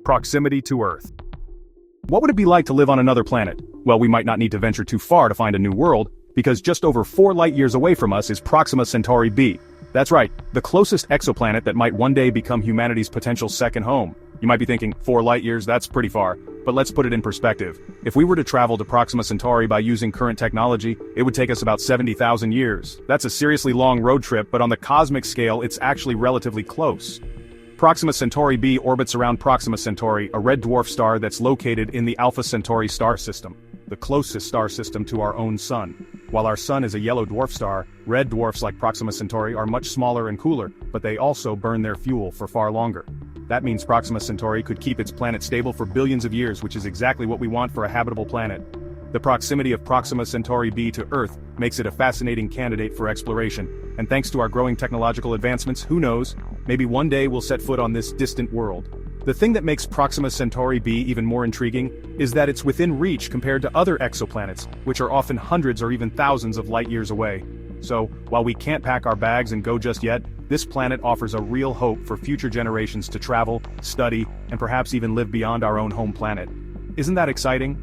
Proximity to Earth. What would it be like to live on another planet? Well, we might not need to venture too far to find a new world, because just over 4 light-years away from us is Proxima Centauri b. That's right, the closest exoplanet that might one day become humanity's potential second home. You might be thinking, 4 light-years, that's pretty far. But let's put it in perspective. If we were to travel to Proxima Centauri by using current technology, it would take us about 70,000 years. That's a seriously long road trip, but on the cosmic scale, it's actually relatively close. Proxima Centauri b orbits around Proxima Centauri, a red dwarf star that's located in the Alpha Centauri star system, the closest star system to our own sun. While our sun is a yellow dwarf star, red dwarfs like Proxima Centauri are much smaller and cooler, but they also burn their fuel for far longer. That means Proxima Centauri could keep its planet stable for billions of years, which is exactly what we want for a habitable planet. The proximity of Proxima Centauri b to Earth makes it a fascinating candidate for exploration, and thanks to our growing technological advancements, who knows, maybe one day we'll set foot on this distant world. The thing that makes Proxima Centauri b even more intriguing is that it's within reach compared to other exoplanets, which are often hundreds or even thousands of light-years away. So, while we can't pack our bags and go just yet, this planet offers a real hope for future generations to travel, study, and perhaps even live beyond our own home planet. Isn't that exciting?